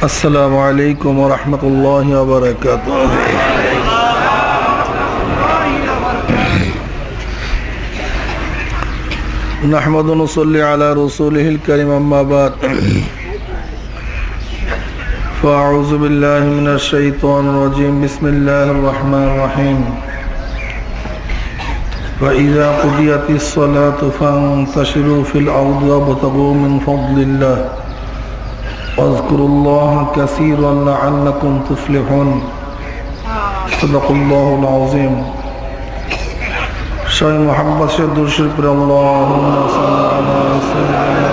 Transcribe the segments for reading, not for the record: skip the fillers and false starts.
अस्सलामु अलैकुम व रहमतुल्लाहि व बरकातुहू। नहमदु व नुसल्ली अला रसूलिहिल करीम अम्मा बाद। फ़अऊज़ु बिल्लाहि मिनश शैतानिर रजीम। बिस्मिल्लाहिर रहमानिर रहीम। फ़इज़ा क़ुदियतिस सलातु फ़ंतशिरू फ़िल अर्दि वब्तग़ू मिन फ़ज़लिल्लाह वज़्कुरुल्लाह कसीरन लअल्लकुम तुफ़्लिहून। सदक़ल्लाहुल अज़ीम। शाह मोहम्मद से दुरूद पर अल्लाहुम्मा सल्ली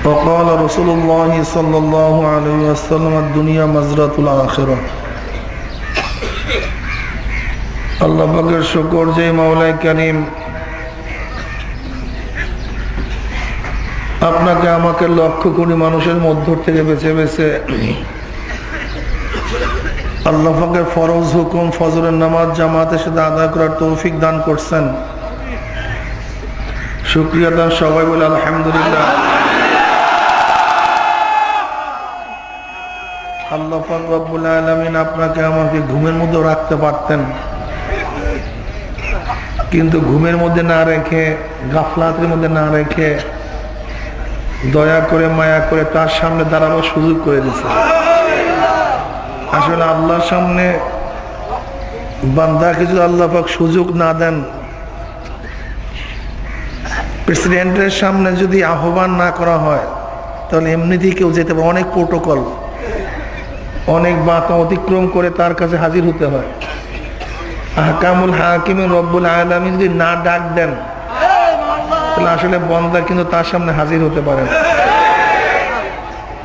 وقال رسول الله صلى الله عليه وسلم الدنيا مزرعة الآخرة। আল্লাহ পাকের শুকর যে মাওলাই কারীম আপনাকে আমাকে লক্ষ কোটি মানুষের মধ্য থেকে বেছে বেছে আল্লাহ পাকের ফরজ হুকুম ফজরের নামাজ জামাতের সাথে আদায় করার তৌফিক দান করছেন। শুকরিয়া দান সবাই বলে আলহামদুলিল্লাহ। আল্লাহ পাক রব্বুল আলামিন আপনাকে আমাকে ঘুমের মধ্যে রাখতে পারতেন, কিন্তু ঘুমের মধ্যে না রেখে গাফলাতের মধ্যে না রেখে দয়া করে মায়া করে তার সামনে দাঁড়াবার সুযোগ করে দিয়েছে। আসলে আল্লাহর সামনে বান্দাকে যদি আল্লাহ পাক সুযোগ না দেন, প্রেসিডেন্টের সামনে যদি আহ্বান না করা হয় তাহলে এমনিতেই কেউ যেতে পারে। অনেক প্রোটোকল অনেক বাতা অতিক্রম করে তার কাছে হাজির হতে হয়। আহকামুল হাকিম রব্বুল আলামিন যদি না ডাক দেন তাহলে আসলে বান্দা কিন্তু তার সামনে হাজির হতে পারে না।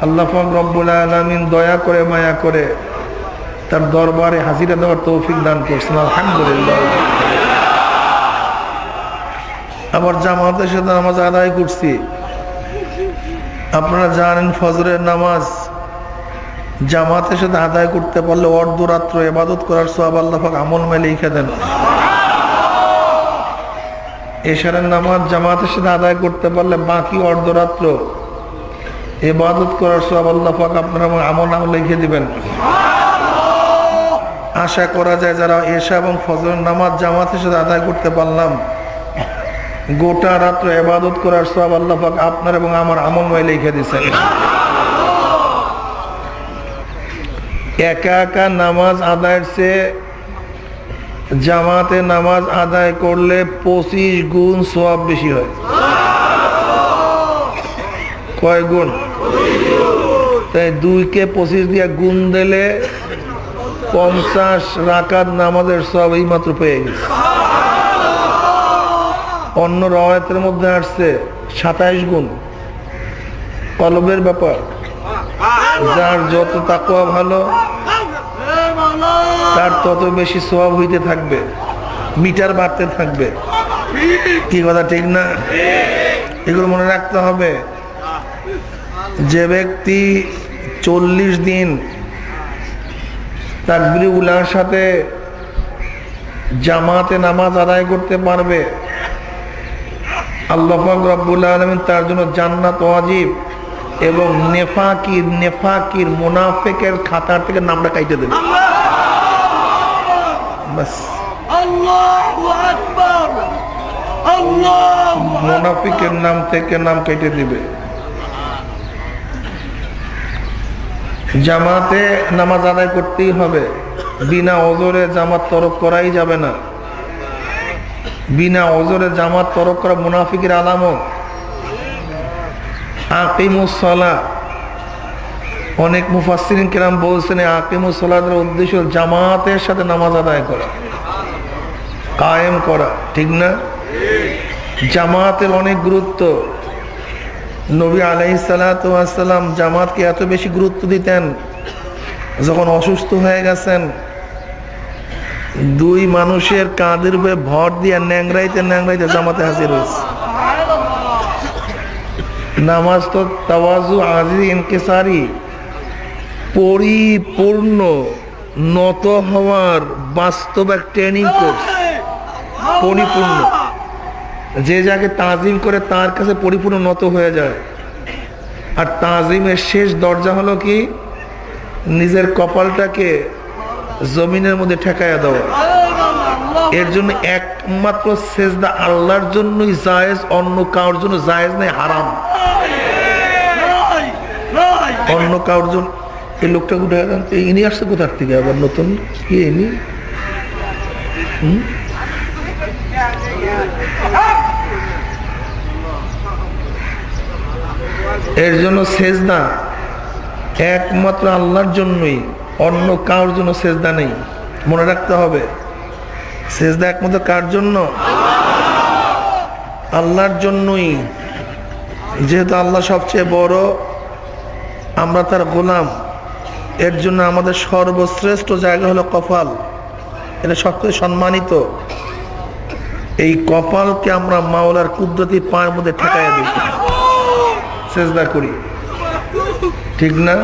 আল্লাহ পাক রব্বুল আলামিন দয়া করে মায়া করে তার দরবারে হাজিরা দেওয়ার তৌফিক দান করছেন, আলহামদুলিল্লাহ। আবার জামাতের সাথে নামাজ আদায় করছি। আপনারা জানেন ফজরের নামাজ জামাতের সাথে আদায় করতে পারলে অর্ধরাত্র ইবাদত করার সওয়াব আল্লাহ পাক আমলনামায় লিখে দেন। এশারের নামাজ জামাতের সাথে আদায় করতে পারলে বাকি অর্ধরাত্র ইবাদত করার সওয়াব আল্লাহ পাক আপনার আমলনামায় লিখে দিবেন। আশা করা যায় যারা এশা এবং ফজরের নামাজ জামাতের সাথে আদায় করতে পারলাম, গোটা রাত্র ইবাদত করার সওয়াব আল্লাহ পাক আপনার এবং আমার আমলনামায় লিখে দিয়েছেন। একা একা নামাজ আদায়ের চেয়ে জামাতে নামাজ আদায় করলে 25 গুণ সওয়াব বেশি হয়। কয় গুণ? তাই 2কে 25 দিয়ে গুণ দিলে 50 রাকাত নামাজের সওয়াব এই মাত্র পেয়ে গেছে। অন্য রওয়ায়াতের মধ্যে আসছে 27 গুণ। কলবের ব্যাপার, যার যত তাকওয়া ভালো তার তত বেশি সওয়াব হইতে থাকবে, মিটার বাড়তে থাকবে। কি কথা ঠিক না? এগুলো মনে রাখতে হবে। যে ব্যক্তি 40 দিন তাকবীর উলার সাথে জামাতে নামাজ আদায় করতে পারবে, আল্লাহ পাক রব্বুল আলামিন তার জন্য জান্নাত ওয়াজিব এবং নেফাকির মুনাফিকের খাতার থেকে নামটা কাইটে দেবে। বাস, আল্লাহু আকবার, মুনাফিকের নাম থেকে নাম কেটে দিবে। জামাতে নামাজ আদায় করতেই হবে। বিনা ওজরে জামাত তরক করাই যাবে না। বিনা ওজরে জামাত তরক করা মুনাফিকের আলামত। আকিমুস সালাহ, অনেক মুফাসসিরিন কিরাম বলছেন আকিমুস সালাতের উদ্দেশ্য জামাতের সাথে নামাজ আদায় করা, কায়েম করা, ঠিক না? জামাতের অনেক গুরুত্ব। নবী আলাইহিস সালাতু ওয়াস সালাম জামাতকে এত বেশি গুরুত্ব দিতেন, যখন অসুস্থ হয়ে গেছেন দুই মানুষের কাঁধের উপরে ভর দিয়ে ন্যাংরাইতে ন্যাংরাইতে জামাতে হাজির হয়েছে। নামাজ তো তাওয়াজু আজি ইনকিসারি, পরিপূর্ণ নত হওয়ার বাস্তব এক ট্রেনিং কোর্স। পরিপূর্ণ, যে যাকে তাজিম করে তার কাছে পরিপূর্ণ নত হয়ে যায়। আর তাজিমের শেষ দরজা হলো কি? নিজের কপালটাকে জমিনের মধ্যে ঠেকায়া দেওয়া। এর জন্য একমাত্র সেজদা আল্লাহর জন্যই জায়েজ, অন্য কারোর জন্য জায়েজ নেই, হারাম। অন্য কারোর জন্য। এই লোকটা উঠে ইনি আসছে কোথার থেকে আবার নতুন কি ইনি? এর জন্য সেজদা একমাত্র আল্লাহর জন্যই, অন্য কারোর জন্য সেজদা নেই। মনে রাখতে হবে, সেজদা একমাত্র কার জন্য? আল্লাহর জন্যই। যেহেতু আল্লাহ সবচেয়ে বড়, আমরা তার গোলাম, এর জন্য আমাদের সর্বশ্রেষ্ঠ জায়গা হলো কপাল। এটা সবচেয়ে সম্মানিত। এই কপালকে আমরা মাওলার কুদরতি পায়ের মধ্যে ঠেকাইয়া দিই, সেজদা করি, ঠিক না?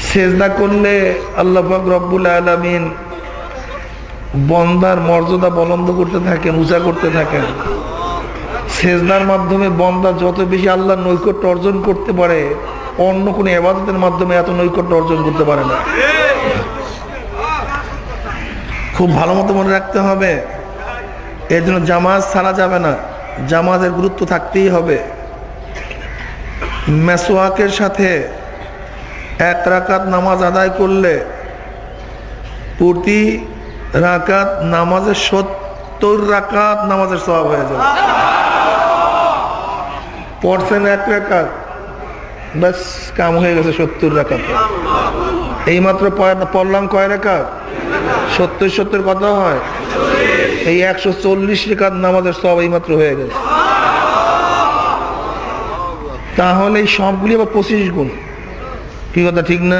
সেজদা করলে আল্লাহ পাক রব্বুল আলামিন বন্দার মর্যাদা বুলন্দ করতে থাকেন, উঁচা করতে থাকেন। সেজদার মাধ্যমে বন্দা যত বেশি আল্লাহর নৈকট্য অর্জন করতে পারে, অন্য কোনো ইবাদতের মাধ্যমে এত নৈকট্য অর্জন করতে পারে না। খুব ভালো মতো মনে রাখতে হবে। এর জন্য জামাত ছাড়া যাবে না, জামাতের গুরুত্ব থাকতেই হবে। মেসওয়াকের সাথে এক রাকাত নামাজ আদায় করলে প্রতি রাকাত নামাজের 70 রাকাত নামাজের সওয়াব হয়ে যাবে। পড়ছেন এক রাকাত, ব্যাস কাম হয়ে গেছে 70 রাকাত। এইমাত্র পড়লাম কয় রাকাত? 70 কত হয়? এই 140 রাকাত নামাজের সওয়াব এইমাত্র হয়ে গেছে। তাহলে এই সবগুলি আবার 25 গুণ। কি কথা, ঠিক না?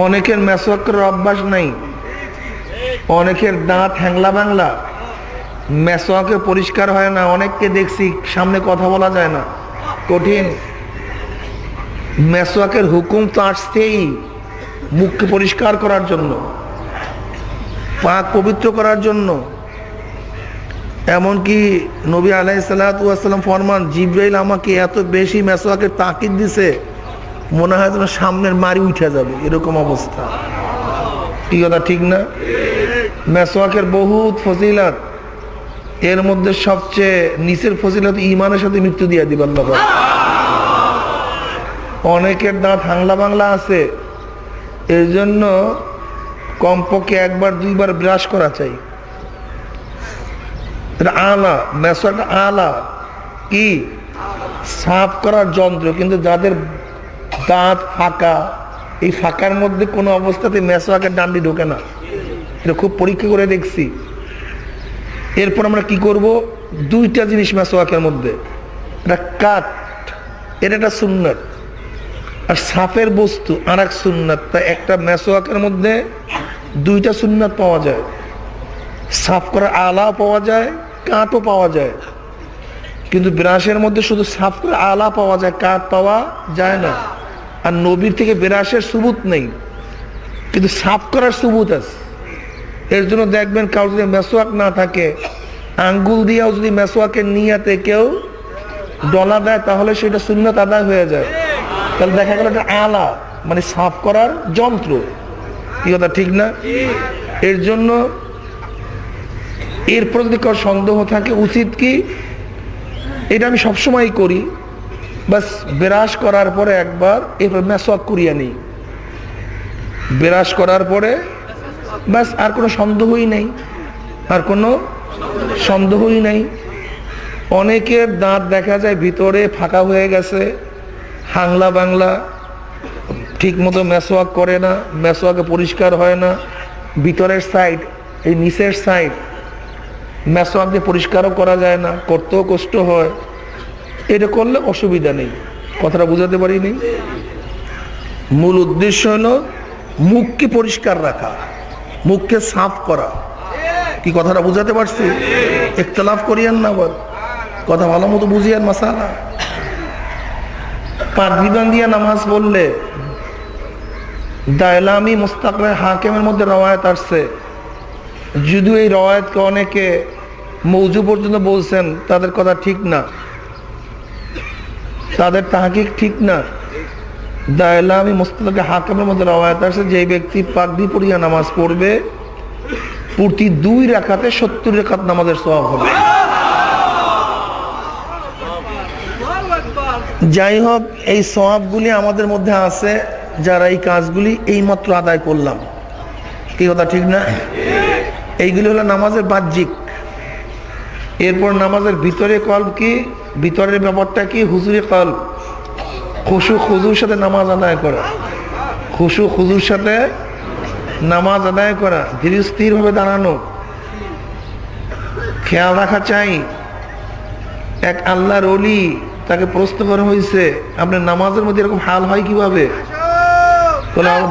অনেকের মেসওয়াক করার অভ্যাস নাই, অনেকের দাঁত হ্যাংলা বাংলা, মেসওয়াকে পরিষ্কার হয় না। অনেককে দেখছি সামনে কথা বলা যায় না, কঠিন। মেসওয়াকের হুকুম তো আসছেই মুখকে পরিষ্কার করার জন্য, পাক পবিত্র করার জন্য। এমনকি নবী আলাইহিস সালাতু ওয়াস সালাম ফরমান, জিবরাইল আমাকে এত বেশি মেসওয়াকের তাকিদ দিছে, মনে হয় যেন সামনের মারি উঠে যাবে, এরকম অবস্থা। কি কথা, ঠিক না? মেসওয়াকের বহুত ফজিলত, এর মধ্যে সবচেয়ে নিচের ফজিলত ঈমানের সাথে মৃত্যু দিয়ে দিবে আল্লাহ। অনেকের দাঁত হাংলা বাংলা আছে, এর জন্য কমপক্ষে একবার দুইবার ব্রাশ করা চাই। এটা আলা, মেসওয়াকটা আলা কি সাফ করার যন্ত্র। কিন্তু যাদের দাঁত ফাঁকা, এই ফাঁকার মধ্যে কোনো অবস্থাতে মেসওয়াকের ডান্ডি ঢোকে না, এটা খুব পরীক্ষা করে দেখছি। এরপর আমরা কি করব? দুইটা জিনিস মেসওয়াকের মধ্যে, এটা কাঠ, এটা একটা সুন্নাত, আর সাফের বস্তু আর এক সুন্নাত। তাই একটা মেসওয়াকের মধ্যে দুইটা সুন্নাত পাওয়া যায়, সাফ করার আলা পাওয়া যায়, কাঠও পাওয়া যায়। কিন্তু ব্রাশের মধ্যে শুধু সাফ করার আলা পাওয়া যায়, কাঠ পাওয়া যায় না। আর নবীর থেকে ব্রাশের সুবুত নেই, কিন্তু সাফ করার সুবুত আছে। এর জন্য দেখবেন কারো যদি মেসওয়াক না থাকে, আঙ্গুল দিয়েও যদি মেসওয়াকের নিয়াতে কেউ ডলা দেয়, তাহলে সেটা সুন্নাত আদায় হয়ে যায়। তাহলে দেখা গেল এটা আলা, মানে সাফ করার যন্ত্র। কি কথা, ঠিক না? এর জন্য এরপর যদি কারো সন্দেহ থাকে, উচিত কি, এটা আমি সবসময় করি, বাস ব্রাশ করার পরে একবার এরপর মেসওয়াক করিয়া নিই। ব্রাশ করার পরে বাস, আর কোনো সন্দেহই নেই, আর কোনো সন্দেহই নেই। অনেকের দাঁত দেখা যায় ভিতরে ফাঁকা হয়ে গেছে, হাংলা বাংলা, ঠিক মতো মেসওয়াক করে না, মেসওয়াকে পরিষ্কার হয় না, ভিতরের সাইড এই নিচের সাইড মেসওয়াক দিয়ে পরিষ্কারও করা যায় না, করতেও কষ্ট হয়। এটা করলে অসুবিধা নেই, কথাটা বুঝাতে পারিনি। মূল উদ্দেশ্য হলো মুখকে পরিষ্কার রাখা, মুখকে সাফ করা। কি কথাটা বুঝাতে পারছি? ইখতিলাফ করিয়েন না, বল কথা ভালো মতো বুঝিয়েন মাসালা। পাগড়ি বাঁধিয়া নামাজ পড়লে দায়লামি মুস্তাকরে হাকিমের মধ্যে রওয়ায়াত আসছে, যদিও এই রওয়ায়াতকে অনেকে মৌজু পর্যন্ত বলছেন, তাদের কথা ঠিক না, তাদের তাহকিক ঠিক না। দায়লামি মুস্তাকরে হাকিমের মধ্যে রওয়ায়াত আসছে, যে ব্যক্তি পাগড়ি পরিয়া নামাজ পড়বে প্রতি 2 রাকাতে 70 রাকাত নামাজের সওয়াব হবে। যাই হোক, এই সওয়াবগুলি আমাদের মধ্যে আছে যারা এই কাজগুলি এইমাত্র আদায় করলাম। কি কথা ঠিক না? এইগুলি হলো নামাজের বাহ্যিক। এরপর নামাজের ভিতরে কলব কি, ভিতরের ব্যাপারটা কি? হুজুরি কলব, খুশু খুজুর সাথে নামাজ আদায় করা, খুশু খুজুর সাথে নামাজ আদায় করা, ধীর স্থির ভাবে দাঁড়ানো। খেয়াল রাখা চাই, এক আল্লাহর ওলি, তাকে প্রশ্ন করা হয়েছে আপনার নামাজের মধ্যে এরকম হাল হয় কিভাবে?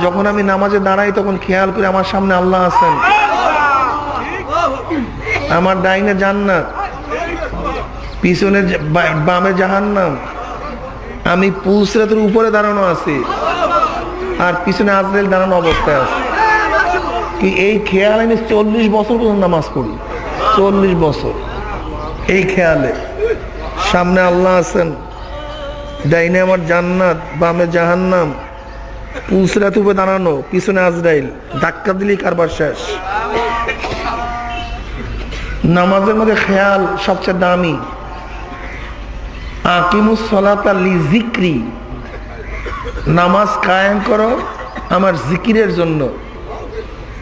যখন আমি নামাজে দাঁড়াই তখন খেয়াল করে আমার সামনে আল্লাহ আছেন, আমার ডাইনে জান্নাত, পিছনে বামে জাহান্নাম, আমি পুলসিরাতের উপরে দাঁড়ানো আছি আর পিছনে আজরাইল দাঁড়ানো অবস্থায় আছে। কি এই খেয়াল আমি 40 বছর পর্যন্ত নামাজ পড়ি, 40 বছর এই খেয়ালে। সামনে আল্লাহ আছেন, ডাইনে আমার জান্নাত, বামে জাহান্নাম, পুলসিরাত উপরে দাঁড়ানো, পিছনে আজরাইল, ধাক্কা দিলেই কারবার শেষ। নামাজের মধ্যে খেয়াল সবচেয়ে দামি। আকিমুস সালাতা লিযিকরি, নামাজ কায়েম করো আমার জিকিরের জন্য,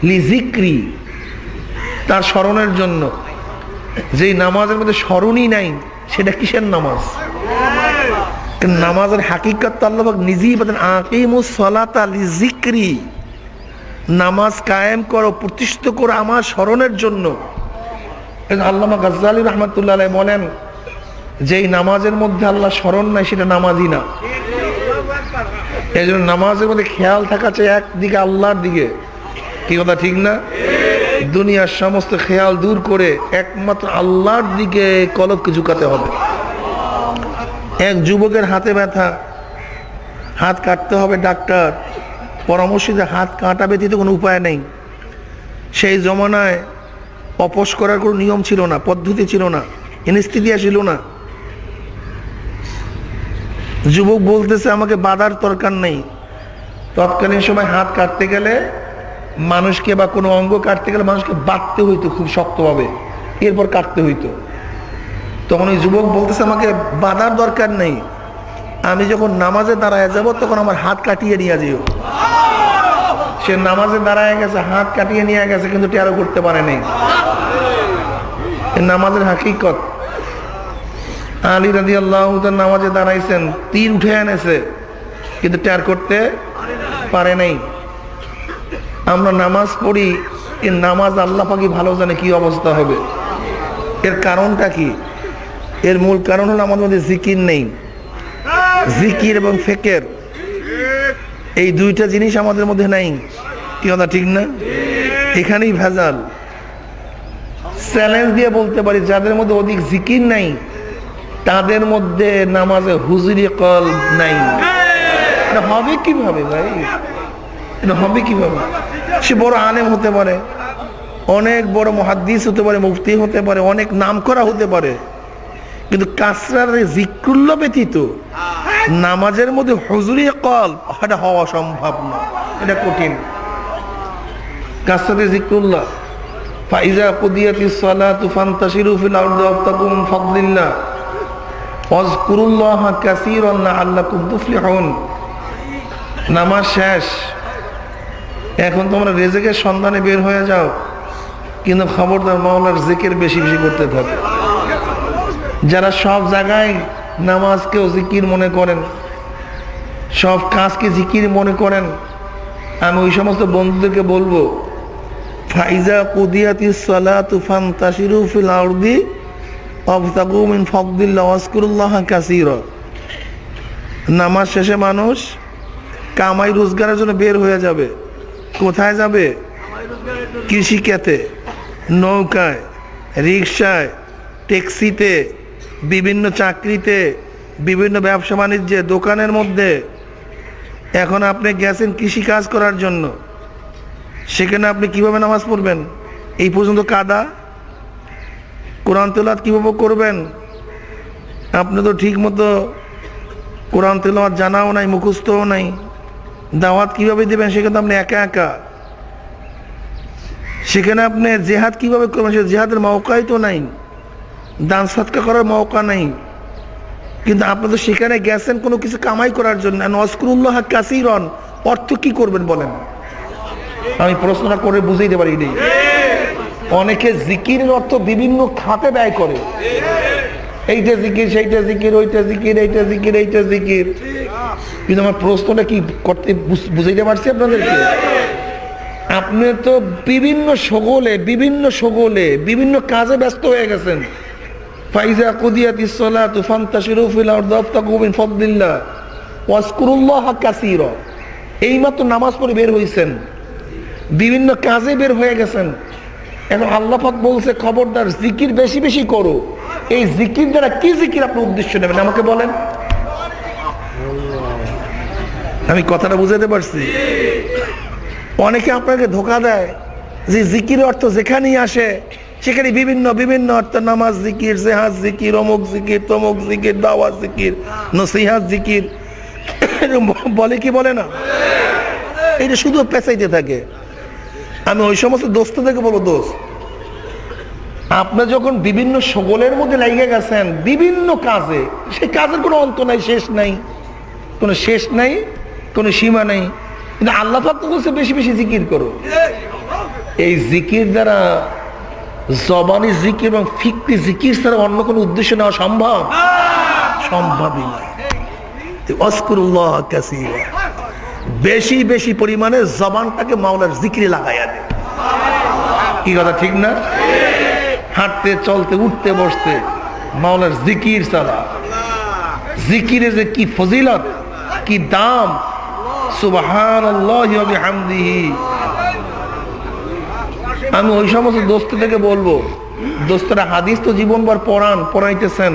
লিযিকরি তার স্মরণের জন্য। যেই নামাজের মধ্যে স্মরণই নাই সেটা কিসের নামাজ? নামাজের হাকিকত তো আল্লাহ পাক নিজেই বলেন, আকিমুস সালাতা লিযিকরি, নামাজ কায়েম করো, প্রতিষ্ঠিত করো আমার স্মরণের জন্য। আল্লামা গাজ্জালী রাহমাতুল্লাহ আলাইহি বলেন, যেই নামাজের মধ্যে আল্লাহ স্মরণ নাই সেটা নামাজই না। এই জন্য নামাজের মধ্যে খেয়াল থাকা চাই একদিকে আল্লাহর দিকে। কি কথা ঠিক না? দুনিয়ার সমস্ত খেয়াল দূর করে একমাত্র আল্লাহর দিকে কলবকে ঝুঁকাতে হবে। এক যুবকের হাতে ব্যথা, হাত কাটতে হবে, ডাক্তার পরামর্শ দিয়ে হাত কাটা ব্যতীত কোনো উপায় নেই। সেই জমানায় অপস করার কোনো নিয়ম ছিল না, পদ্ধতি ছিল না, এনেস্থেসিয়া ছিল না। যুবক বলতেছে আমাকে বাধার দরকার নেই। তৎকালীন সময় হাত কাটতে গেলে মানুষকে বা কোনো অঙ্গ কাটতে গেলে মানুষকে বাঁধতে হইতো খুব শক্তভাবে, এরপর কাটতে হইতো। তখন ওই যুবক বলতেছে আমাকে বাধার দরকার নেই, আমি যখন নামাজে দাঁড়ায় যাব তখন আমার হাত কাটিয়ে নিয়ে যেও। সে নামাজে দাঁড়ায় গেছে, হাত কাটিয়ে নিয়ে গেছে, কিন্তু টেরও করতে পারে নাই। নামাজের হাকিকত। আলী রাদিয়াল্লাহু তাআলা নামাজে দাঁড়াইছেন, তীর উঠে এনেছে, কিন্তু টের করতে পারে নাই। আমরা নামাজ পড়ি, এই নামাজ আল্লাহ পাকই ভালো জানে কি অবস্থা হবে। এর কারণটা কি? এর মূল কারণ হলো আমাদের মধ্যে জিকির নেই। জিকির এবং ফিকির, এই দুইটা জিনিস আমাদের মধ্যে নাই। কি কথা ঠিক না? এখানেই ভেজাল। চ্যালেঞ্জ দিয়ে বলতে পারি, যাদের মধ্যে অধিক জিকির নাই তাদের মধ্যে নামাজে হুজুরি কলব নাই। এটা হবে কিভাবে ভাই? এটা হবে কিভাবে? সে বড় আলেম হতে পারে, অনেক বড় মুহাদ্দিস হতে পারে, মুফতি হতে পারে, অনেক নামকরা হতে পারে, কিন্তু কাসরার জিক্রুল্লাহ ব্যতীত নামাজের মধ্যে হুজুরি কলব এটা হওয়া সম্ভব না, এটা কঠিন। কাসরাতে জিক্রুল্লাহ, ফাইজা কুদিয়াতিস সালাতু ফান্তাশিরু ফিল আরদি ওয়াবতাগু মিন ফাদলিল্লাহ ওয়াজকুরুল্লাহা কাসীরান লাআল্লাকুম তুফলিহুন। নামাজ শেষ, এখন তোমরা রিজিকের সন্ধানে বের হয়ে যাও, কিন্তু খবরদার মাওলার জিকির বেশি বেশি করতে থাকো। যারা সব জায়গায় নামাজকেও জিকির মনে করেন, সব কাজকে জিকির মনে করেন, আমি ওই সমস্ত বন্ধুদেরকে বলবো, ফাইজা কুদিয়াতিস সালাতু ফান্তাশিরু ফিল আরদি ওয়াবতাগু মিন ফাদলিল্লাহি ওয়াজকুরুল্লাহা কাসীরা। নামাজ শেষে মানুষ কামাই রোজগারের জন্য বের হয়ে যাবে। কোথায় যাবে? কৃষিক্ষেতে, নৌকায়, রিকশায়, ট্যাক্সিতে, বিভিন্ন চাকরিতে, বিভিন্ন ব্যবসা বাণিজ্যে, দোকানের মধ্যে। এখন আপনি গেছেন কৃষি কাজ করার জন্য, সেখানে আপনি কিভাবে নামাজ পড়বেন? এই পর্যন্ত কাদা। কোরআন তেলাওয়াত কিভাবে করবেন? আপনি তো ঠিক মতো কোরআন তেলাওয়াত জানাও নাই, মুখস্থও নাই। দাওয়াত কিভাবে দেবেন? সেখানে আপনি একা একা। সেখানে আপনি জেহাদ কিভাবে করবেন? সে জেহাদের মৌকাই তো নাই, দান সৎকা করার মৌকা নাই। কিন্তু আপনি তো সেখানে গেছেন কোনো কিছু কামাই করার জন্য। ওয়াজকুরুল্লাহ কাসীরান অর্থ কি করবেন বলেন? আমি প্রশ্নটা করে বুঝাইতে পারি নি। অনেকে জিকিরের অর্থ বিভিন্ন খাতে ব্যয় করে, এইটা জিকির, সেইটা জিকির, ওইটা জিকির, এইটা জিকির, এইটা জিকির। কিন্তু আমার প্রশ্নটা কি করতে বুঝাইতে পারছি আপনাদেরকে? আপনি তো বিভিন্ন সগলে বিভিন্ন কাজে ব্যস্ত হয়ে গেছেন। ফাইজা কুদিয়াতিস সালাতু ফান্তাশিরু ফিল আরদি ওয়াবতাগু মিন ফাদলিল্লাহ ওয়াজকুরুল্লাহা কাসীরা। এইমাত্র নামাজ পড়ে বের হইছেন, বিভিন্ন কাজে বের হয়ে গেছেন। এখন আল্লাহ পাক বলছে খবরদার জিকির বেশি বেশি করো। এই জিকির দ্বারা কি জিকির আপনি উদ্দেশ্য নেবেন আমাকে বলেন? আমি কথাটা বুঝাতে পারছি? অনেকে আপনাকে ধোঁকা দেয় যে জিকির অর্থ যেখানেই আসে সেখানে বিভিন্ন বিভিন্ন অর্থ, নামাজ জিকির, জেহাদ জিকির, অমুক জিকির, তমুক জিকির, দাওয়াত জিকির, নসিহাত জিকির বলে কি বলে না? এটা শুধু পেঁচাইতে থাকে। আমি ওই সমস্ত দোস্তদেরকে বলবো, দোস্ত আপনি যখন বিভিন্ন সগলের মধ্যে লাগিয়ে গেছেন বিভিন্ন কাজে, সেই কাজের কোনো অন্ত নাই, শেষ নাই, কোনো শেষ নাই, কোনো সীমা নাই। কিন্তু আল্লাহ পাক তো বলছে বেশি বেশি জিকির করো। এই জিকির দ্বারা জবানি জিকির এবং ফিকরি জিকির ছাড়া অন্য কোনো উদ্দেশ্য নেওয়া সম্ভবই নয়। ওয়াজকুরুল্লাহ কাসীরা, বেশি বেশি পরিমাণে জবানটাকে মাওলার জিকিরে লাগাইয়া দে। কি কথা ঠিক না? হাঁটতে চলতে উঠতে বসতে মাওলার জিকির চালা। জিকিরের যে কি ফজিলত, কি দাম! সুবহানাল্লাহি ওয়া বিহামদিহি। আমি ওই সমস্ত দোস্তদেরকে বলবো, দোস্তরা হাদিস তো জীবনভর পড়াইতেছেন,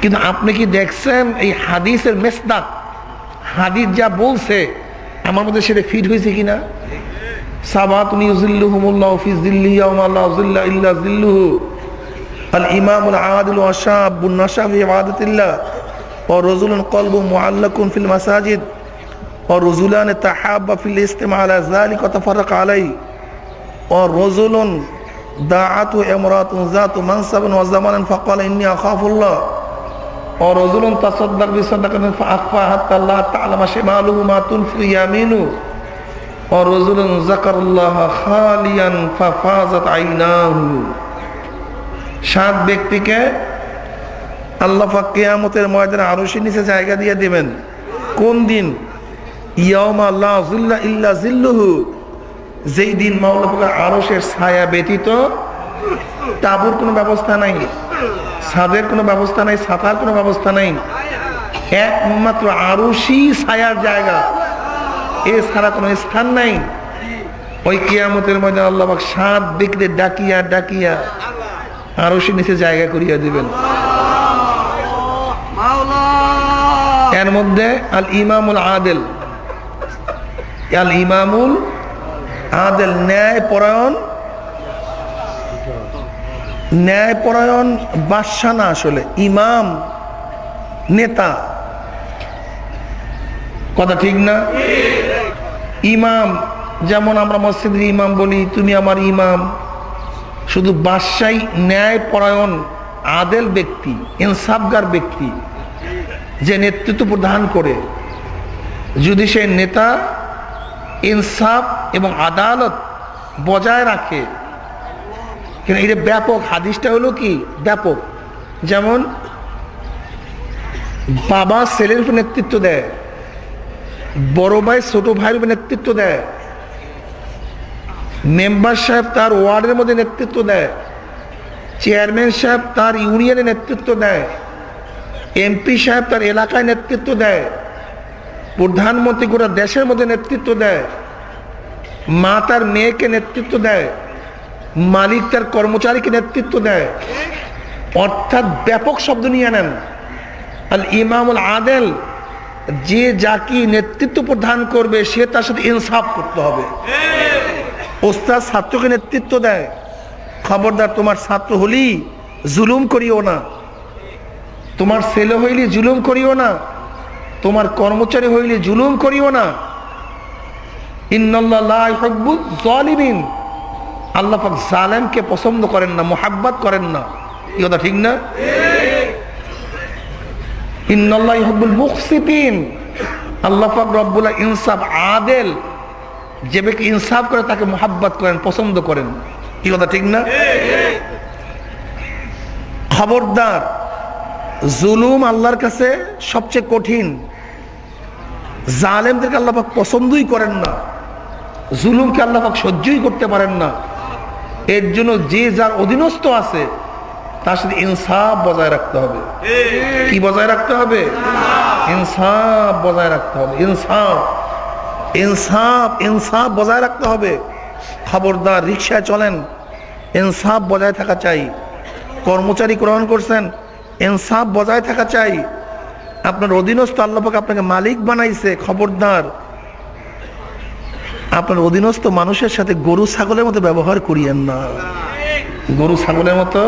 কিন্তু আপনি কি দেখছেন এই হাদিসের মেসদাক, হাদিস যা বলছে আমার মধ্যে সেটা ফিট হয়েছে কিনা? সাবাতুন ইউযিল্লুহুমুল্লাহু ফি যিল্লিহি ইয়াওমা লা যিল্লা ইল্লা যিল্লুহু, আল ইমামুল আদিল ওয়া শাবুন নাশা ফি ইবাদাতিল্লাহ, ওয়া রাজুলুন কলবুহু মুআল্লাকুন ফিল মাসাজিদ, ওয়া রাজুলান তাহাব্বা ফিল ইসতিমা আলা যালিকা ওয়া তাফাররাকা আলাইহি, ওয়া রাজুলুন দাআতু ইমরাতুন যাতু মানসাবিন ওয়া জামানান ফাকালা ইন্নী আখাফুল্লাহ, ওয়া রাজুলুন তাসাদ্দাক বিসাদাকাতিন ফাআখফা হাত্তা লা তা'লামা শিমালুহু মা তুনফিকু ইয়ামিনুহু, ওয়া রাজুলুন যাকারাল্লাহা খালিয়ান ফাফাযাত আইনাহু। 7 ব্যক্তিকে আল্লাহ পাক কিয়ামতের ময়দানে আরশের নিচে জায়গা দিয়ে দিবেন। কোন দিন? ইয়াওমা লা যিল্লা ইল্লা যিল্লুহু, যেই দিন মাওলা পাকের আরশের ছায়া ব্যতীত তাঁবুর কোনো ব্যবস্থা নাই, ছাদের কোনো ব্যবস্থা নাই, ছাতার কোনো ব্যবস্থা নাই, একমাত্র আরশই ছায়ার জায়গা, এছাড়া কোনো স্থান নাই। ওই কিয়ামতের ময়দানে আল্লাহ পাক 7 ব্যক্তিকে ডাকিয়া ডাকিয়া আরশের নিচে জায়গা করিয়া দিবেন। এর মধ্যে আল ইমামুল আদিল, আল ইমামুল আদিল ন্যায়পরায়ণ বাদশা না, আসলে ইমাম, নেতা। কথা ঠিক না? ইমাম যেমন আমরা মসজিদের ইমাম বলি, তুমি আমার ইমাম, শুধু বাদশাই ন্যায়পরায়ণ আদেল ব্যক্তি, ইনসাফগার ব্যক্তি, যে নেতৃত্ব প্রদান করে। যদি সে নেতা ইনসাফ এবং আদালত বজায় রাখে, এটা ব্যাপক, হাদিসটা হলো কি ব্যাপক। যেমন বাবা ছেলের উপর নেতৃত্ব দেয়, বড় ভাই ছোট ভাইয়ের উপর নেতৃত্ব দেয়, মেম্বার সাহেব তার ওয়ার্ডের মধ্যে নেতৃত্ব দেয়, চেয়ারম্যান সাহেব তার ইউনিয়নে নেতৃত্ব দেয়, এমপি সাহেব তার এলাকায় নেতৃত্ব দেয়, প্রধানমন্ত্রী গোটা দেশের মধ্যে নেতৃত্ব দেয়, মা তার মেয়েকে নেতৃত্ব দেয়, মালিক তার কর্মচারীকে নেতৃত্ব দেয়। অর্থাৎ ব্যাপক শব্দ নিয়ে নেন, আল ইমামুল আদেল, যে যাকে নেতৃত্ব প্রদান করবে সে তার সাথে ইনসাফ করতে হবে। ওস্তাদ ছাত্রকে নেতৃত্ব দেয়, খবরদার তোমার ছাত্র হলি জুলুম করিও না, তোমার ছেলে হইলে জুলুম করিও না, তোমার কর্মচারী হইলে জুলুম করিও না। ইন্নাল্লাহ লা ইউহিব্বুয যালিমিন, আল্লাহ পাক জালেমকে পছন্দ করেন না, মুহাব্বত করেন না। এই কথা ঠিক না? ইন্নাল্লাহ ইউহিব্বুল মুকসিতিন, আল্লাহ পাক রব্বুল ইনসাফ আদেল, যে ব্যক্তি ইনসাফ করে তাকে মুহাব্বত করেন, পছন্দ করেন। কি কথা ঠিক না? খবরদার, জুলুম আল্লাহর কাছে সবচেয়ে কঠিন, জালেমদেরকে আল্লাহ পাক পছন্দই করেন না, জুলুমকে আল্লাহ পাক সহ্যই করতে পারেন না। এর জন্য যে যার অধীনস্থ আছে তার সাথে ইনসাফ বজায় রাখতে হবে। কি বজায় রাখতে হবে? ইনসাফ বজায় রাখতে হবে। ইনসাফ ইনসাফ ইনসাফ বজায় রাখতে হবে। খবরদার, রিক্সায় চলেন, ইনসাফ বজায় থাকা চাই। কর্মচারী গ্রহণ করছেন, ইনসাফ বজায় থাকা চাই। আপনার অধীনস্থ আল্লাহ পাক আপনাকে মালিক বানাইছে, খবরদার আপনার অধীনস্থ মানুষের সাথে গরু ছাগলের মতো ব্যবহার করিয়েন না। গরু ছাগলের মতো।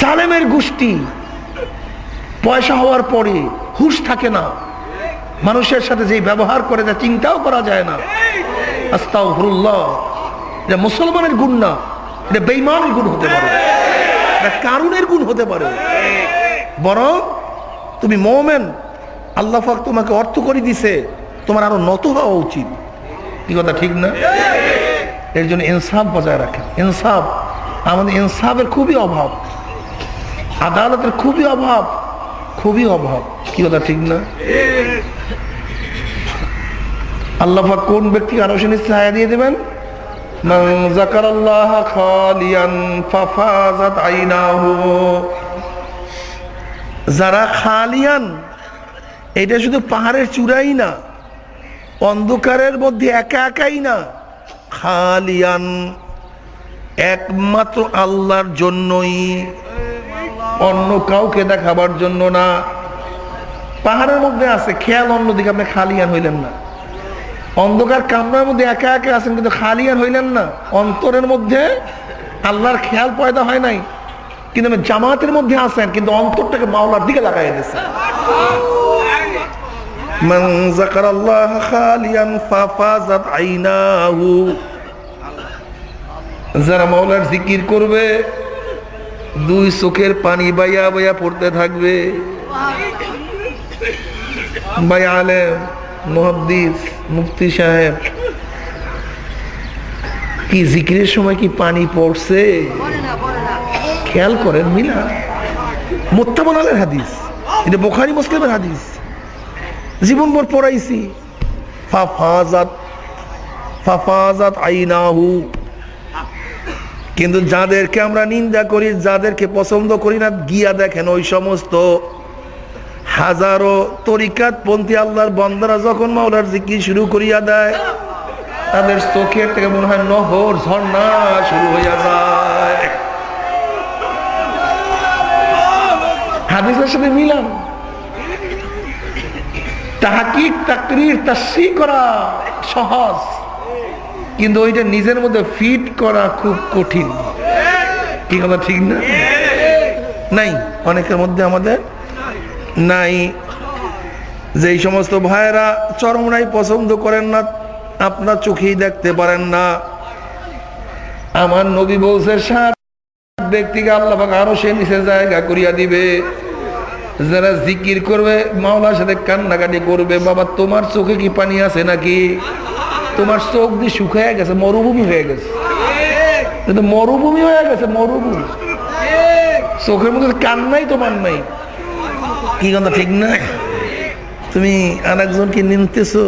জালেমের গোষ্ঠী, পয়সা হওয়ার পরে হুঁশ থাকে না, মানুষের সাথে যে ব্যবহার করে যা চিন্তাও করা যায় না। আস্তাগফিরুল্লাহ, এটা মুসলমানের গুণ না, এটা বেঈমানের গুণ হতে পারে, এটা কারুনের গুণ হতে পারে। বরং তুমি মুমিন, আল্লাহ পাক তোমাকে অর্থ করে দিছে, তোমার আরো নত হওয়া উচিত। কি কথা ঠিক না? এর জন্য ইনসাফ বজায় রাখেন। ইনসাফ, আমাদের ইনসাফের খুবই অভাব, আদালতের খুবই অভাব, খুবই অভাব। কি কথা ঠিক না? আল্লাহ পাক কোন ব্যক্তিকে আরো সে ছায়া দিয়ে দেবেন? মান যাকারাল্লাহ খালিয়ান ফাফাজাত আইনাহু, যারা খালিয়ান, এটা শুধু পাহাড়ের চূড়াই না, অন্ধকারের মধ্যে একা একাই না, খালিয়ান একমাত্র আল্লাহর জন্যই, অন্য কাউকে দেখাবার জন্য না। পাহাড়ের মধ্যে আছে, খেয়াল অন্যদিকে, আপনি খালিয়ান হইলেন না। অন্ধকার কামরার মধ্যে একা একা আছেন, কিন্তু খালিয়ান হইলেন না। অন্তরের মধ্যে আল্লাহর খেয়াল পয়দা হয় নাই, কিন্তু জামাতের মধ্যে আছেন, কিন্তু অন্তরটাকে মাওলার দিকে লাগাই দিয়েছেন। মান যাকারাল্লাহ খালিয়ান ফাফাজাত আইনাহু, যারা মাওলার জিকির করবে দুই চোখের পানি বাইয়া বাইয়া পড়তে থাকবে। ভাই আলেম, মুহাদ্দিস, মুফতি সাহেব, কি জিকিরের সময় কি পানি পড়ছে? খেয়াল করেন, মিলা মুত্তাফাক আলাইহির হাদিস, এটা বুখারী মুসলিমের হাদিস, জীবনভর পড়াইছি। ফাফাজাত আইনাহু, কিন্তু যাদেরকে আমরা নিন্দা করি, যাদেরকে পছন্দ করি না, গিয়া দেখেন ওই সমস্ত হাজারো তরিকাত পন্থী আল্লাহর বান্দারা যখন মাওলার জিকির শুরু করিয়া দেয়, তাদের চোখের থেকে মনে হয় নহর ঝর্ণা শুরু হইয়া যায়। হাদিসের সাথে মিলান। তাহকিক, তাকরীর, তাসসীহ করা সহজ, কিন্তু ওইটা নিজের মধ্যে ফিট করা খুব কঠিন। কি কথা ঠিক না? নাই, অনেকের মধ্যে আমাদের নাই। যেই সমস্ত ভাইয়েরা চরমরাই পছন্দ করেন না, আপনার চোখেই দেখতে পারেন না। আমার নবী বলছে, 7 ব্যক্তিকে আল্লাহ পাক আরো সে নিচে জায়গা করিয়া দিবে, যারা জিকির করবে, মাওলার সাথে কান্নাকাটি করবে। বাবা, তোমার চোখে কি পানি আছে নাকি? তোমার চোখ দিয়ে শুকিয়ে গেছে, মরুভূমি হয়ে গেছে, কিন্তু মরুভূমি হয়ে গেছে, মরুভূমি। চোখের মধ্যে কান্নাই তোমার নাই, কি কথা ঠিক না? তুমি আর একজনকে নিমতেছো,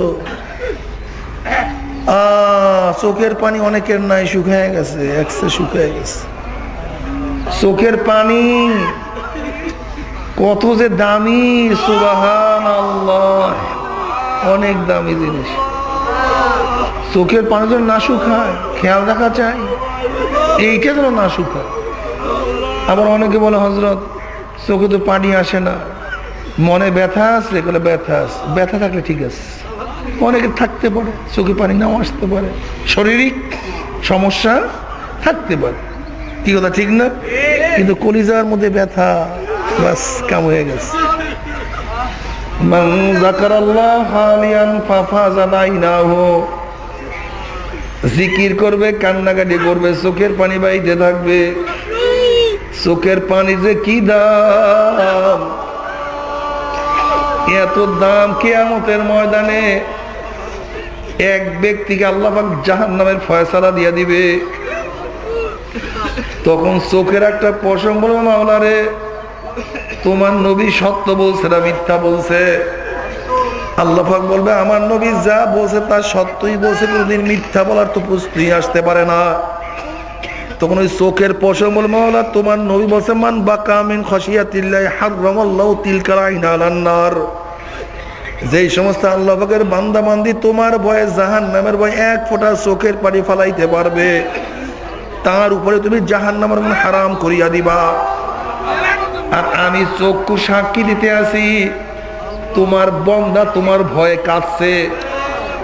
চোখের পানি অনেকের নাই, শুকায় গেছে, একসে শুকায় গেছে। চোখের পানি কত যে দামি, সুবহানাল্লাহ, অনেক দামি জিনিস। চোখের পানি যেন না শুকায়, খেয়াল রাখা চাই, এইটা যেন না শুকায়। আবার অনেকে বলে হযরত চোখে তো পানি আসে না, মনে ব্যথা আছে, বলে ব্যথা আছে, ব্যথা থাকলে ঠিক আছে। অনেকে থাকতে পারে চোখে পানি নাও আসতে পারে, শারীরিক সমস্যা থাকতে পারে, কি কথা ঠিক না? কিন্তু কলিজার মধ্যে ব্যথা, বাস কাম হয়ে গেছে। মান যাকারাল্লাহ হালিয়ান ফাফাজাত আইনাহু, জিকির করবে, কান্নাকাটি করবে, চোখের পানি বাইতে থাকবে। চোখের পানি যে কি দাম, এত দাম, কিয়ামতের ময়দানে এক ব্যক্তিকে আল্লাহ পাক জাহান্নামের ফয়সালা দিয়ে দিবে। তখন চোখের একটা প্রসঙ্গ বলবে, মাওলা রে, তোমার নবী সত্য বলছে না মিথ্যা বলছে? আল্লাহ পাক বলবে, আমার নবী যা বলছে তা সত্যই বলছে, কোনদিন মিথ্যা বলার তো প্রশ্নই আসতে পারে না। তখন ওই চোখের প্রসঙ্গ বলবে, মাওলা তোমার নবী বলছে, মান বাকা মিন খাশিয়াতিল্লাহি হারামাল্লাহু তিলকাল আইনা আলান নার। যেই সমস্ত আল্লাহ পাকের বান্দা বান্দি তোমার ভয়ে জাহান্নামের ভয়ে এক ফোঁটা চোখের পানি ফালাইতে পারবে, তার উপরে তুমি জাহান্নামের হারাম করিয়া দিবা। আর আমি চক্ষু সাক্ষী দিতে আসি, তোমার বান্দা তোমার ভয়ে কাঁদছে,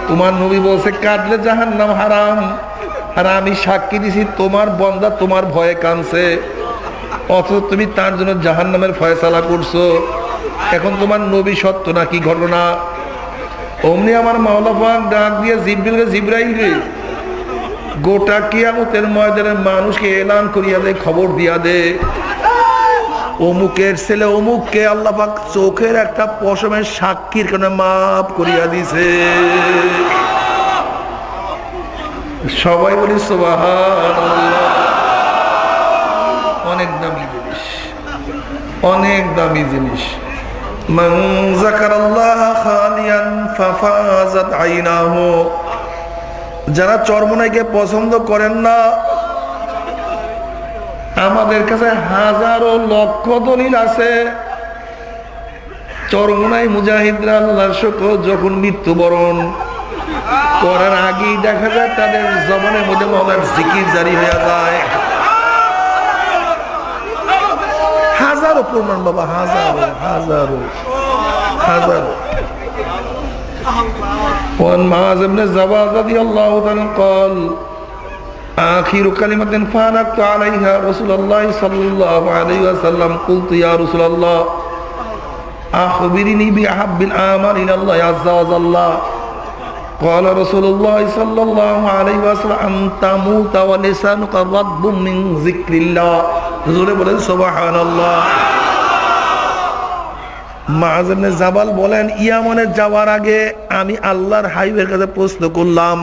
তোমার নবী বলছে কাঁদলে জাহান্নাম হারাম, আর আমি সাক্ষী দিছি তোমার বান্দা তোমার ভয়ে কাঁদছে, অথচ তুমি তার জন্য জাহান্নামের ফয়সালা করছো। এখন তোমার নবী সত্য না কি ঘটনা? অমনি আমার মাওলা পাক ডাক দিয়ে জিবরিলকে, জিবরাইল রে, গোটা কিয়ামতের ময়দানে মানুষকে এলান করিয়া দে, খবর দিয়া দে, অমুকের ছেলে অমুককে আল্লাহ পাক চোখের একটা পশমের সাক্ষীর কারণে মাফ করিয়া দিছে। সবাই বলি সুবহানাল্লাহ। অনেক দামি জিনিস, অনেক দামি জিনিস। মান যাকারাল্লাহ খালিয়ান ফাফাজাত আইনাহু, যারা চরমনাইকে পছন্দ করেন না, আমাদের কাছে হাজারো লক্ষ দলিল আছে। চরমনাই মুজাহিদরা আল্লাহর শুকর যখন মৃত্যুবরণ করার আগেই দেখা যায় তাদের জবানের মধ্যে মাওলার জিকির জারি হয়ে যায়। হাজারো প্রমাণ বাবা, হাজারো হাজারো হাজারো। وعن معاذ بن جبل رضي الله عنه قال آخر كلمة فارقت عليها رسول الله صلى الله عليه وسلم قلت يا رسول الله أخبرني بأحب الأعمال إلى الله عز وجل قال رسول الله صلى الله عليه وسلم أن تموت ولسانك رطب من ذكر الله হুজুরে বলেন সুবহানাল্লাহ। মুআয ইবনে জাবাল বলেন, ইয়ামানে যাওয়ার আগে আমি আল্লাহর হাবিবের কাছে প্রশ্ন করলাম,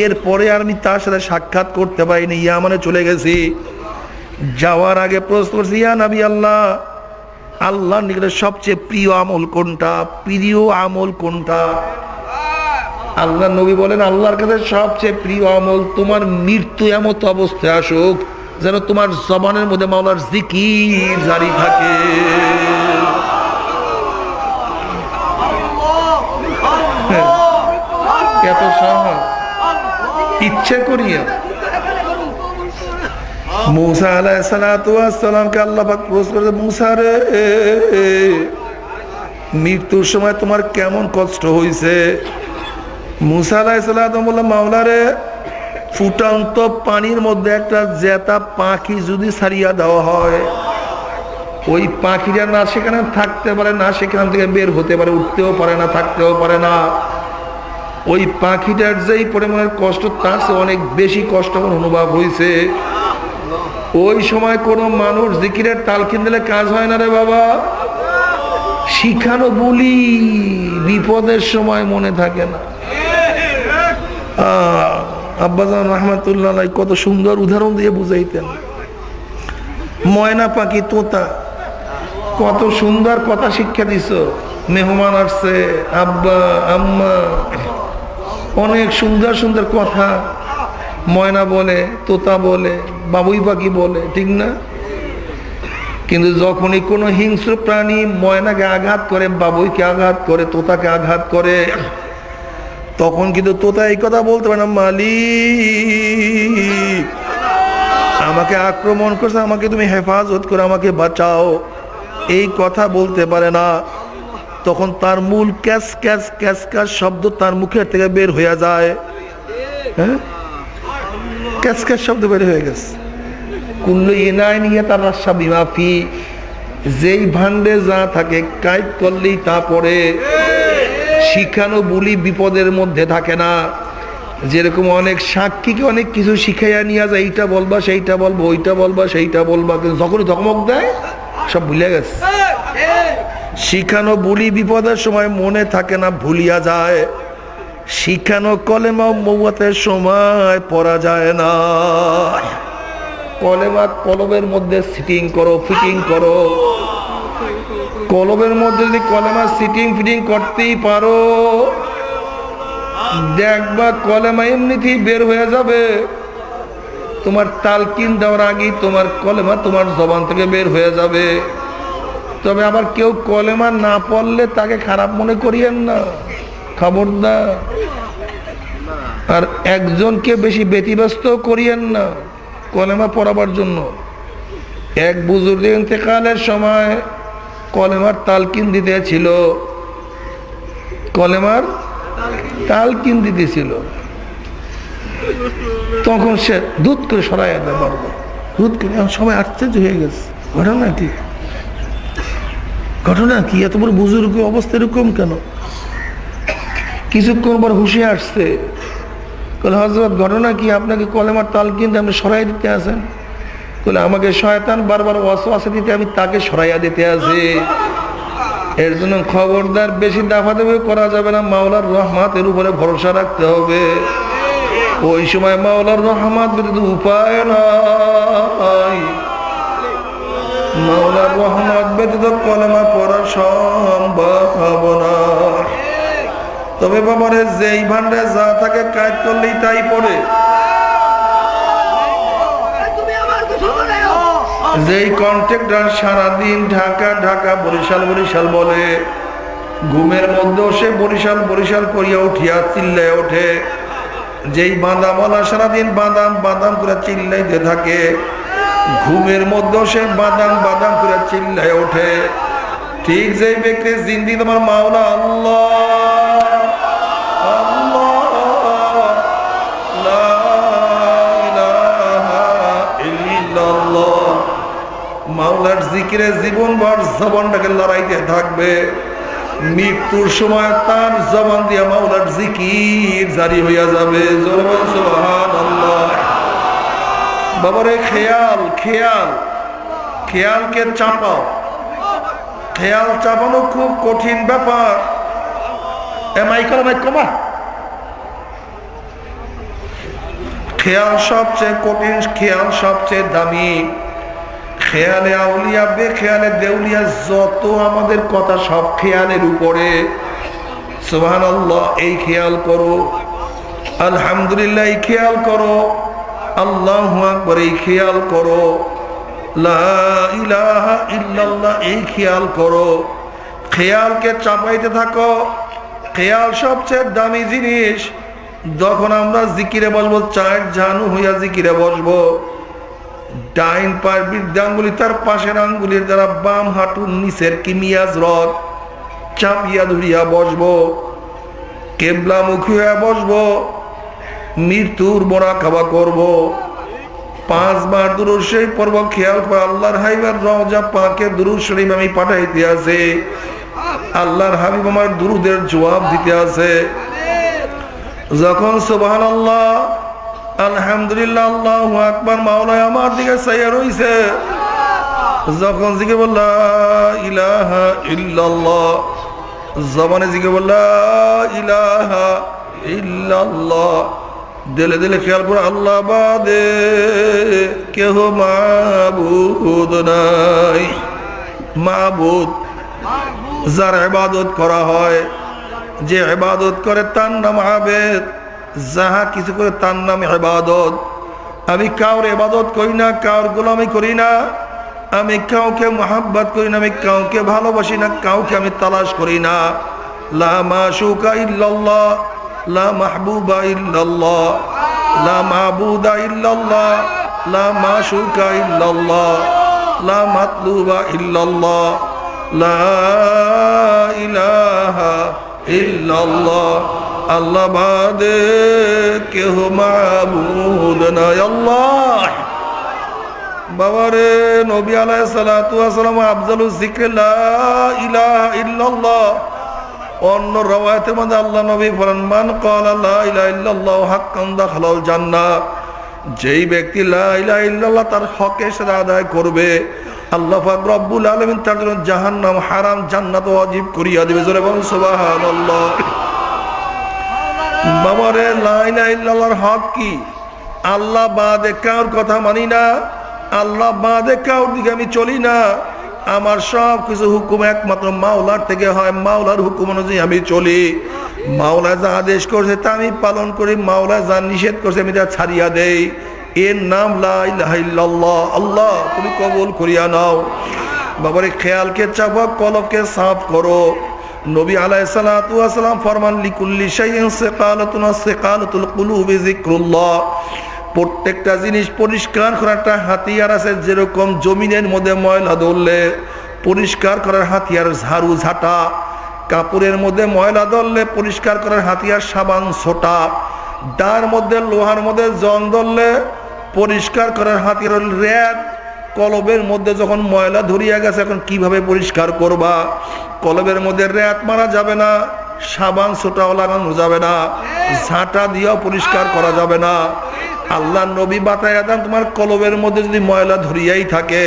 এরপরে আর আমি তার সাথে সাক্ষাৎ করতে পারিনি, ইয়ামানে চলে গেছি। যাওয়ার আগে প্রশ্ন করছি, ইয়া নবী আল্লাহ, আল্লাহর নিকটে সবচেয়ে প্রিয় আমল কোনটা, প্রিয় আমল কোনটা? আল্লাহ নবী বলেন, আল্লাহর কাছে সবচেয়ে প্রিয় আমল তোমার মৃত্যু এমত অবস্থায় আসুক যেন তোমার জবানের মধ্যে মাওলার জিকির জারি থাকে। এত সহজ, ইচ্ছে করিয়া। মুসা আলাইহিস সালাতু ওয়াস সালামকে আল্লাহ পাক প্রশ্ন করেছে, মুসা রে, মৃত্যুর সময় তোমার কেমন কষ্ট হয়েছে? মুসা আলাইহিস সালাম বললেন, মাওলা রে, ফুটান্ত পানির মধ্যে একটা জেতা পাখি যদি ছাড়িয়া দেওয়া হয়, ওই পাখিরা না সেখানে থাকতে পারে, না সেখান থেকে বের হতে পারে, উঠতেও পারে না, থাকতেও পারে না। ওই পাখিটার যেই পরিমাণের কষ্ট, তার চেয়ে অনেক বেশি কষ্ট অনুভব হয়েছে। ওই সময় কোনো মানুষ জিকিরের তালকিন দিলে কাজ হয় না রে বাবা। শিখানো বলি বিপদের সময় মনে থাকে না। আব্বাজান রহমাতুল্লাহ আলাইহি কত সুন্দর উদাহরণ দিয়ে বুঝাইতেন। ময়না পাখি তোতা, কত সুন্দর কথা শিক্ষা দিছ। মেহমান আসছে, আব্বা আম্মা, অনেক সুন্দর সুন্দর কথা ময়না বলে, তোতা বলে, বাবুই পাখি বলে, ঠিক না? কিন্তু যখনই কোনো হিংস্র প্রাণী ময়নাকে আঘাত করে, বাবুইকে আঘাত করে, তোতাকে আঘাত করে, তখন কিন্তু তোতা এই কথা বলতে পারে না, মালিক আমাকে আক্রমণ করছে, আমাকে তুমি হেফাজত করে আমাকে বাঁচাও, এই কথা বলতে পারে না। তখন তার মূল ক্যাস ক্যাস ক্যাস ক্যাস শব্দ তার মুখের থেকে বের হয়ে যায়। হ্যাঁ, ক্যাস ক্যাস শব্দ বের হয়ে গেছে। কুল্লু ইনায় নিয়ে তার রাস্তা বিমাফি, যেই ভান্ডে যা থাকে কাইট করলেই তা পড়ে। শিখানো বলি বিপদের মধ্যে থাকে না। যেরকম অনেক সাক্ষীকে অনেক কিছু শিখাইয়া নিয়ে যায়, এইটা বলবা সেইটা বলবো, ওইটা বলবা সেইটা বলবা, কিন্তু যখনই ধমক দেয় সব ভুলে গেছে। শিখানো বলি বিপদের সময় মনে থাকে না, ভুলিয়া যায়। শিখানো কলেমা মৌয়াতের সময় পড়া যায় না। কলেমা কলবের মধ্যে সিটিং করো, ফিটিং করো। কলবের মধ্যে যদি কলেমা সিটিং ফিটিং করতেই পারো, দেখবা কলেমা এমনিতেই বের হয়ে যাবে। তোমার তালকিন দেওয়ার আগেই তোমার কলেমা তোমার জবান থেকে বের হয়ে যাবে। তবে আবার কেউ কলেমা না পড়লে তাকে খারাপ মনে করিয়েন না, খবরদার। আর একজনকে বেশি ব্যতিব্যস্ত করিয়েন না কলেমা পড়াবার জন্য। এক বুজুর্গ ইন্তেকালের সময় কলেমার তালকিন দিতেছিল, কলেমার তালকিন দিতেছিল। তখন সে দুধ করে সরাইয়া দেয়, বারবার দুধ করে। সবাই আশ্চর্য হয়ে গেছে, ঘটনা কি, ঘটনা কি? এত বড় বুজুর্গ অবস্থা এরকম কেন? কিছুক্ষণ পর হুশে আসছে, বলে হযরত ঘটনা কি? আপনাকে কলেমার তালকিন দিয়ে আপনি সরাই দিতে আছেন? বলে আমাকে শয়তান বারবার ওয়াসওয়াসা দিতে, আমি তাকে সরাইয়া দিতে আছি। এর জন্য খবরদার বেশি দাফাদাফি করা যাবে না, মাওলার রহমতের উপরে ভরসা রাখতে হবে। ওই সময় মাওলার রহমত ব্যতীত উপায় নাই, মাওলার রহমত ব্যতীত কলেমা পড়া সম্ভব না। তবে বাবারে যেই ভান্ডে যা থাকে কাজ করলেই তাই পড়ে। যেই কন্ট্রাক্টর সারাদিন ঢাকা ঢাকা বরিশাল বরিশাল বলে, ঘুমের মধ্যেও সে বরিশাল বরিশাল করিয়া উঠিয়া চিল্লায় ওঠে। যেই বাদামওয়ালা সারাদিন বাদাম বাদাম করে চিল্লাইতে থাকে, ঘুমের মধ্যেও সে বাদাম বাদাম করে চিল্লায় ওঠে। ঠিক যেই ব্যক্তির জিন্দি তোমার মাওলা আল্লাহ মাওলার জিকিরে জীবনভর জবানটাকে লড়াইতে থাকবে। মৃত্যুর সময় তার জবান দিয়ে মাওলার জিকির জারি হইয়া যাবে। সুবহানাল্লাহ। বাবারে খেয়াল খেয়াল খেয়ালকে চাপাও। খেয়াল চাপানো খুব কঠিন ব্যাপার। কমা। খেয়াল সবচেয়ে কঠিন, খেয়াল সবচেয়ে দামি। খেয়ালে আউলিয়া বে খেয়ালে দেউলিয়া, যত আমাদের কথা সব খেয়ালের উপরে। সুবহানাল্লাহ। এই খেয়াল করো, আলহামদুলিল্লাহ এই খেয়াল করো, আল্লাহু আকবার এই খেয়াল করো, লা ইলাহা ইল্লাল্লাহ এই খেয়াল করো। খেয়ালকে চাপাইতে থাকো। খেয়াল সবচেয়ে দামি জিনিস। যখন আমরা জিকিরে বসবো, চার জানু হইয়া জিকিরে বসবো, ডাইন পায়ের বৃদ্ধ আঙ্গুলি তার পাশের আঙ্গুলির দ্বারা বাম হাঁটুর নিচের কিমিয়াজ রড চাপিয়া ধরিয়া বসবো, কেবলা মুখী হয়ে বসবো, মৃত্যুর বড়া খাওয়া করবো। 5 বার দুরূদ শরীফ পড়ব। খেয়াল করে আল্লাহর হাবিবের রওজা পাকে দুরূদ শরীফ আমি পাঠাইতে আছে। আল্লাহর হাবিব আমার দুরূদের জবাব দিতে আছে। যখন সুবহানাল্লাহ আলহামদুলিল্লাহ আল্লাহু আকবার মাওলা আমার দিকে চাইয়া রইছে, যখন জিকির বল লা ইলাহা ইল্লাল্লাহ, জবানে জিকির বল লা ইলাহা ইল্লাল্লাহ, দিলে দিলে খেয়াল করে আল্লাহ বাদে কেহ মাবুদ নাই। মাবুদ যার ইবাদত করা হয়, যে ইবাদত করে তার নাম আবেদ, যাহা কিছু করে তার নাম ইবাদত। আমি কাউর ইবাদত করি না, কাউর গোলামি করি না, আমি কাউকে মোহাব্বত করি না, আমি কাউকে ভালোবাসি না, কাউকে আমি তালাশ করি না। লা মাশুকা ইল্লাল্লাহ, লা মাহবুবা ইল্লাল্লাহ, লা মাবুদা ইল্লাল্লাহ, লা মাশুকা ইল্লাল্লাহ, লা মাতলুবা ইল্লাল্লাহ, লা ইলাহা ইল্লাল্লাহ। আল্লাহ বাদে কেহ মাবুদ নাই। আল্লাহ বাবারে, নবী আলাইহিস সালাতু ওয়াস সালাম আফজালুজ যিকরি লা ইলাহা ইল্লাল্লাহ। অন্য রাওয়ায়াতের মধ্যে আল্লাহ নবী বলেন, মান ক্বালা লা ইলাহা ইল্লাল্লাহ হাক্কান দাখালাল জান্নাহ। যেই ব্যক্তি লা ইলাহা ইল্লাল্লাহ তার হকে সে আদায় করবে, আল্লাহ পাক রব্বুল আলামিন তার জন্য জাহান্নাম হারাম, জান্নাত ওয়াজিব করিয়া দিবে। জোরে বলুন সুবহানাল্লাহ। বাবারে, লা ইলাহা ইল্লাল্লাহর হক কি? আল্লাহ বাদে কার কথা মানি না, আল্লাহ বাদে কার দিকে আমি চলি না। আমার সব কিছু হুকুম একমাত্র মাওলার থেকে হয়, মাওলার হুকুম অনুযায়ী আমি চলি। মাওলা যা আদেশ করছে তা আমি পালন করি, মাওলা যা নিষেধ করছে আমি তা ছাড়িয়া দেই। এর নাম লা ইলাহা ইল্লাল্লাহ। আল্লাহ তুমি কবুল করিয়া নাও। বাবারে, খেয়ালকে চাপা, কলবকে সাফ করো। নবী আলাইহিস সালাতু ওয়াস সালাম ফরমান, লিকুল্লি শাইইন সিকালাতুন ওয়া সিকালাতুল কুলুবি যিকরুল্লাহ। প্রত্যেকটা জিনিস পরিষ্কার করার একটা হাতিয়ার আছে। যেরকম জমিনের মধ্যে ময়লা ধরলে পরিষ্কার করার হাতিয়ার ঝাড়ু ঝাঁটা, কাপড়ের মধ্যে ময়লা ধরলে পরিষ্কার করার হাতিয়ার সাবান ছোটা, ডার মধ্যে লোহার মধ্যে জং ধরলে পরিষ্কার করার হাতিয়ার রেত। কলবের মধ্যে যখন ময়লা ধরিয়া গেছে, এখন কিভাবে পরিষ্কার করবা? কলবের মধ্যে রেত মারা যাবে না, সাবান ছোটাও লাগানো যাবে না, ঝাঁটা দিয়েও পরিষ্কার করা যাবে না। আল্লাহ নবী বাতায়া দেন, তোমার কলবের মধ্যে যদি ময়লা ধরিয়াই থাকে,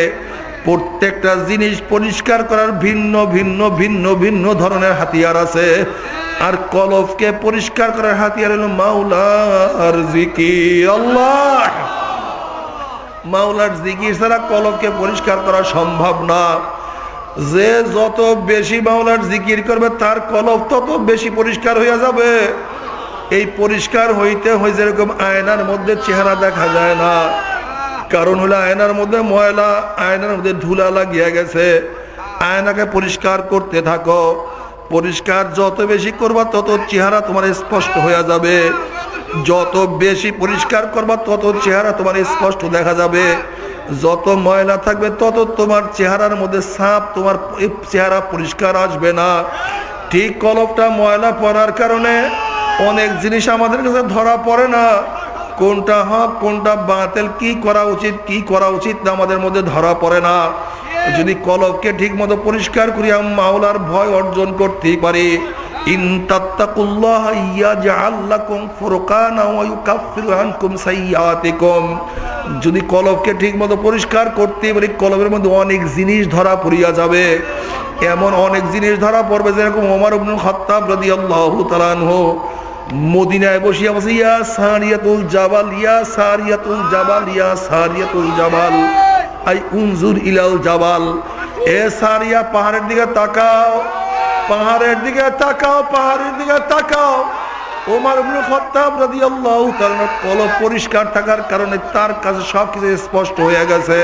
প্রত্যেকটা জিনিস পরিষ্কার করার ভিন্ন ভিন্ন ভিন্ন ভিন্ন ধরনের হাতিয়ার আছে। আর কলবকে পরিষ্কার করার হাতিয়ার হলো মাওলার জিকির। আল্লাহ, মাওলার জিকির ছাড়া কলবকে পরিষ্কার করা সম্ভব না। যে যত বেশি মাওলার জিকির করবে তার কলব তত বেশি পরিষ্কার হইয়া যাবে। এই পরিষ্কার হইতে হয় যেরকম আয়নার মধ্যে চেহারা দেখা যায় না, কারণ হলো আয়নার মধ্যে ময়লা, আয়নার মধ্যে ধুলা লাগিয়ে গেছে। আয়নাকে পরিষ্কার করতে থাকো, পরিষ্কার যত বেশি করবা তত চেহারা তোমার স্পষ্ট হয়ে যাবে। যত বেশি পরিষ্কার করবা তত চেহারা তোমার স্পষ্ট দেখা যাবে। যত ময়লা থাকবে তত তোমার চেহারার মধ্যে ছাপ, তোমার চেহারা পরিষ্কার আসবে না। ঠিক কলবটা ময়লা পড়ার কারণে অনেক জিনিস আমাদের কাছে ধরা পড়ে না। কোনটা হক কোনটা বাতিল, কি করা উচিত কি করা উচিত না আমাদের মধ্যে ধরা পড়ে না। যদি কলবকে ঠিক মতো পরিষ্কার করিয়া মাওলার ভয় অর্জন করতে পারি, ইন তাত্তাকুল্লাহা ইয়াজআল লাকুম ফুরকানা ওয়া ইউকাফিরু আনকুম সাইয়্যাতিকুম। যদি কলবকে ঠিক মতো পরিষ্কার করতে পারি, কলবের মধ্যে অনেক জিনিস ধরা পড়িয়া যাবে। এমন অনেক জিনিস ধরা পড়বে, যেরকম ওমর ইবনুল খাত্তাব রাদিয়াল্লাহু তাআলা আনহু মদিনায় বসিয়া বসে, ইয়া সারিয়াতুল জাবাল, ইয়া সারিয়াতুল জাবাল, ইয়া সারিয়াতুল জাবাল, আই উনজুর ইলাল জাবাল। এ সারিয়া, পাহাড়ের দিকে তাকাও, পাহাড়ের দিকে তাকাও, পাহাড়ের দিকে তাকাও। ওমর ইবনুল খাত্তাব রাদিয়াল্লাহু তাআলা কলব পরিষ্কার থাকার কারণে তার কাছে সবকিছু স্পষ্ট হয়ে গেছে।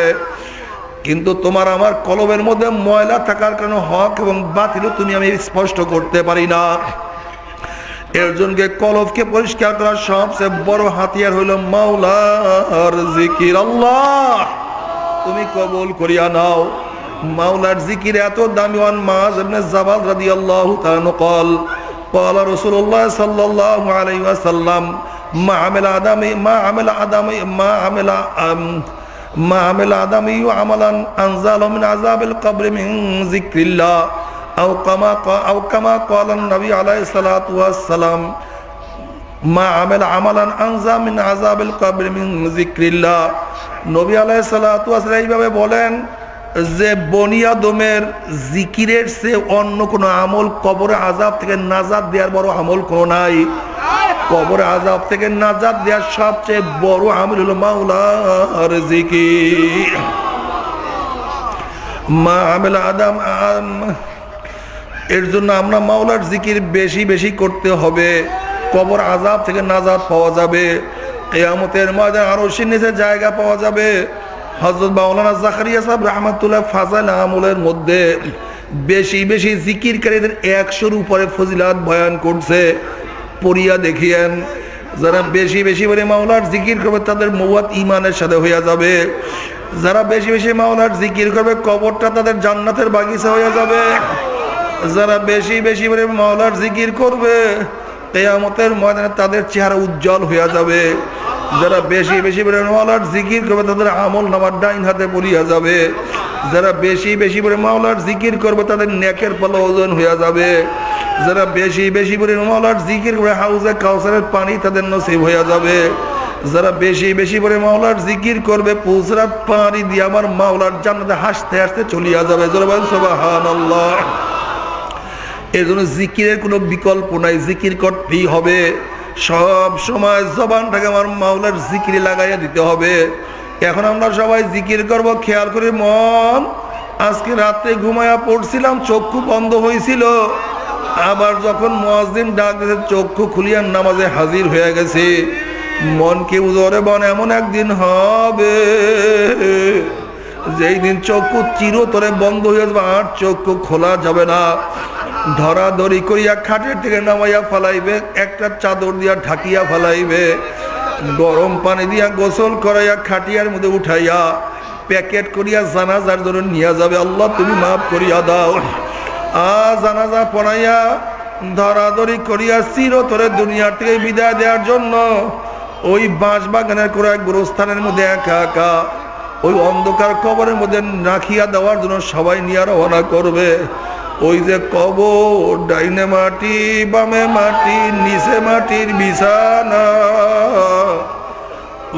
কিন্তু তোমার আমার কলবের মধ্যে ময়লা থাকার কারণে হক এবং বাতিল তুমি আমি স্পষ্ট করতে পারি না। এর জন্য কলবকে পরিষ্কার করার সবচেয়ে বড় হাতিয়ার হলো মাওলার জিকির। আল্লাহ তুমি কবুল করিয়া নাও। মাওলার জিকির এত দামি। ওয়ান মায ইবনে জাবাল রাদিয়াল্লাহু তাআলা قال قال رسول الله صلى الله عليه وسلم ما عمل آدمي عملا أنزل من عذاب القبر من ذكر الله أو كما قال النبي عليه الصلاة والسلام ما عمل عملا أنزل من عذاب القبر من ذكر الله। নবী আলাইহিস সালাতু ওয়াস সালাম এইভাবে বলেন যে বনি আদমের জিকিরের চেয়ে অন্য কোনো আমল কবরে আযাব থেকে নাজাত দেওয়ার বড় আমল কোনো নাই। কবর আযাব থেকে নাজাত দেওয়ার সবচেয়ে বড় আমল হলো মাওলার জিকির। মা আমিল আদম, এর জন্য আমরা মাওলার জিকির বেশি বেশি করতে হবে। কবর আযাব থেকে নাজাত পাওয়া যাবে, কিয়ামতের ময়দানে আরশের নিচে জায়গা পাওয়া যাবে। হযরত মাওলানা জাকারিয়া সাহেব রাহমাতুল্লাহ ফাজাইল আমলের মধ্যে বেশি বেশি জিকিরকারীদের 100-র উপরে ফজিলত বয়ান করছে, পড়িয়া দেখিয়েন। যারা বেশি বেশি করে মাওলার জিকির করবে তাদের মওয়াত ঈমানের সাথে হয়ে যাবে। যারা বেশি বেশি মাওলার জিকির করবে কবরটা তাদের জান্নাতের বাগিচা হয়ে যাবে। যারা বেশি বেশি করে মাওলার জিকির করবে কিয়ামতের ময়দানে তাদের চেহারা উজ্জ্বল হয়ে যাবে। যারা বেশি বেশি করে মাওলার জিকির করবে তাদের আমল নামার ডাইন হাতে পড়িয়া যাবে। যারা বেশি বেশি করে মাওলার জিকির করবে তাদের নেকের পাল্লা ওজন হয়ে যাবে। যারা বেশি বেশি করে মাওলার জিকির করে হাউজে কাউসারের পানি তাদের নসিব হয়ে যাবে। যারা বেশি বেশি করে মাওলার জিকির করবে পুজরাত পানি দিয়ে আমার মাওলার জান্নাতে হাসতে হাসতে চলিয়া যাবে। সুবহানাল্লাহ। এর জন্য জিকিরের কোনো বিকল্প নাই, জিকির করতেই হবে। সব সময় জবানটাকে আমার মাওলার জিকিরে লাগাইয়া দিতে হবে। এখন আমরা সবাই জিকির করব, খেয়াল করে মন। আজকে রাত্রে ঘুমায়া পড়ছিলাম, চক্ষু বন্ধ হয়েছিল, আবার যখন মুয়াজ্জিন ডাক দিয়েছে চক্ষু খুলিয়া নামাজে হাজির হয়ে গেছে। মনকে উজরে বন এমন একদিন হবে যেই দিন চক্ষু চিরতরে বন্ধ হয়ে যাবে, আর চক্ষু খোলা যাবে না। ধরাধরি করিয়া খাটের থেকে নামাইয়া ফেলাইবে, একটা চাদর দিয়া ঢাকিয়া ফেলাইবে, গরম পানি দিয়া গোসল করাইয়া খাটিয়ার মধ্যে উঠাইয়া প্যাকেট করিয়া জানাজার জন্য নিয়ে যাবে। আল্লাহ তুমি মাফ করিয়া দাও। জানাজা পড়াইয়া ধরাধরি করিয়া চিরতরে দুনিয়ার থেকে বিদায় দেওয়ার জন্য ওই বাঁশ বাগানের কোনো এক গোরস্থানের মধ্যে একা একা ওই অন্ধকার কবরের মধ্যে রাখিয়া দেওয়ার জন্য সবাই নিয়ে রওনা করবে। ওই যে কবর, ডাইনে মাটি বামে মাটি, নিচে মাটির বিছানা,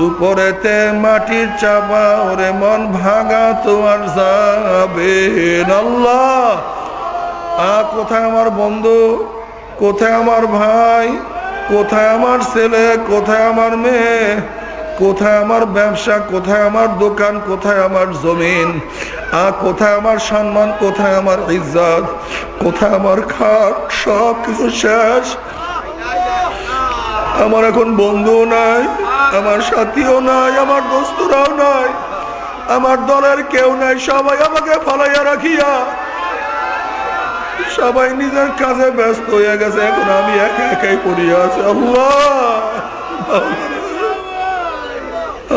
উপরেতে মাটির চাপা, ওরে মন ভাঙা তোমার যাবে। আল্লাহ, কোথায় আমার বন্ধু, কোথায় আমার ভাই, কোথায় আমার ছেলে, কোথায় আমার মেয়ে, কোথায় আমার ব্যবসা, কোথায় আমার দোকান, কোথায় আমার জমিন, কোথায় আমার সম্মান, কোথায় আমার ইজ্জত, কোথায় আমার খাট, সব কিছু শেষ। আমার এখন বন্ধু নাই, আমার সাথীও নাই, আমার দোস্তরাও নাই, আমার দলের কেউ নাই। সবাই আমাকে ফালাইয়া রাখিয়া সবাই নিজের কাজে ব্যস্ত হয়ে গেছে। এখন আমি একা একাই পড়িয়া আছি। আল্লাহ,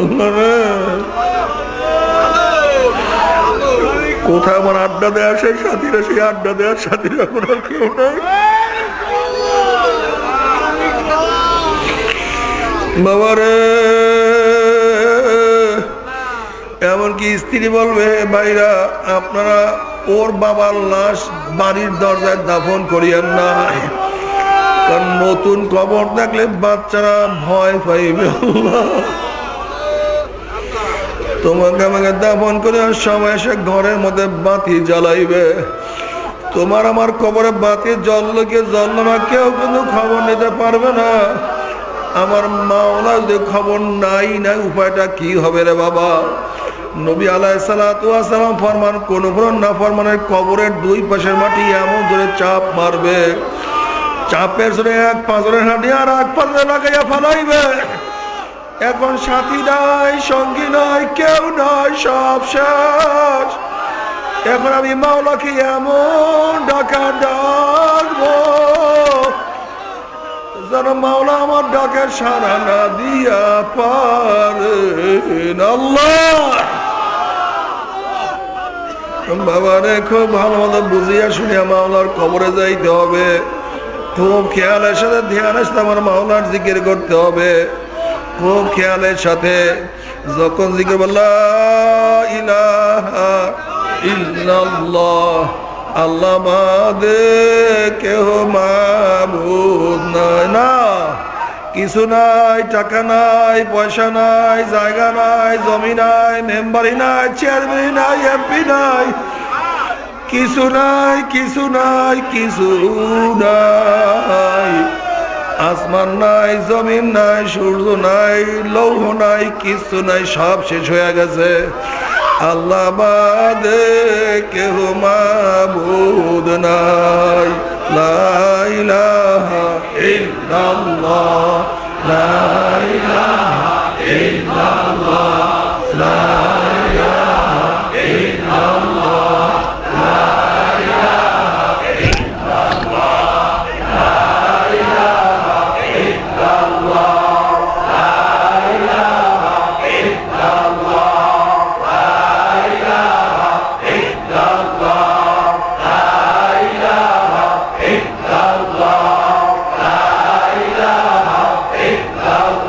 আল্লাহ রে, কোথায় আমার আড্ডা দেওয়ার সেই সাথীরা, সেই আড্ডা দেওয়ার সাথীরা এখন আর কেউ নাই। বাবা রে, এমনকি স্ত্রী বলবে ভাইরা আপনারা ওর বাবার লাশ বাড়ির দরজায় দাফন করিয়েন না, কারণ নতুন কবর দেখলে বাচ্চারা ভয় পাইবে। তোমাকে আমাকে দাফন করে সবাই এসে ঘরের মধ্যে বাতি জ্বালাইবে। তোমার আমার কবরে বাতি জ্বললো কি জ্বললো না কেউ কিন্তু খবর নিতে পারবে না। আমার মাওলা যদি খবর নাই নাই উপায়টা কি হবে রে বাবা? নবী আলাইহিস সালাতু ওয়াস সালাম ফরমান, কোন না ফরমানের কবরের দুই পাশের মাটি এমন ধরে চাপ মারবে, চাপের জোরে এক পাঁজরের হাঁটি আর এক পাঁজরে লাগাইয়া ফেলাইবে। এখন সাথী নাই, সঙ্গী নাই, কেউ নাই, সব শেষ। এখন আমি মাওলাকে এমন ডাকা ডাকবো যেন মাওলা আমার ডাকের সাড়া না দিয়া পারেন। আল্লাহ বাবা রে, খুব ভালো মতো বুঝিয়া শুনিয়া মাওলার কবরে যাইতে হবে। খুব খেয়ালের সাথে ধ্যানের সাথে আমার মাওলার জিকির করতে হবে। খুব খেয়ালের সাথে যখন জিকির লা ইলাহা ইল্লাল্লাহ, আল্লাহ বাদে কেহ মাবুদ নাই, না কিছু নাই, টাকা নাই, পয়সা নাই, জায়গা নাই, জমি নাই, মেম্বারি নাই, চেয়ারম্যান নাই, এমপি নাই, কিছু নাই, কিছু নাই, কিছু নাই। আসমান নাই, জমিন নাই, সূর্য নাই, লৌহ নাই, কিছু নাই, সব শেষ হয়ে গেছে। আল্লাহ বাদে কেহ মাবুদ নাই। লা ইলাহা ইল্লাল্লাহ, লা ইলাহা ইল্লাল্লাহ, লা ইলাহা ইল্লাল্লাহ, লা ইলাহা ইল্লাল্লাহ, লা ইলাহা ইল্লাল্লাহ, লা ইলাহা ইল্লাল্লাহ, লা ইলাহা ইল্লাল্লাহ, লা ইলাহা ইল্লাল্লাহ, লা ইলাহা ইল্লাল্লাহ।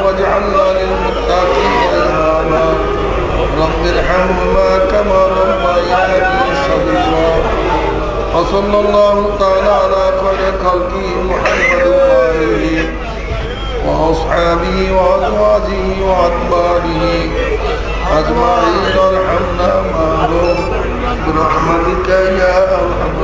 واجعلنا للمتقين إماما رب ارحمهما كما ربياني صغيرا وصلى الله تعالى على خير خلقه محمد وآله وأصحابه وأزواجه وأتباعه أجمعين ارحمنا معهم برحمتك يا أرحم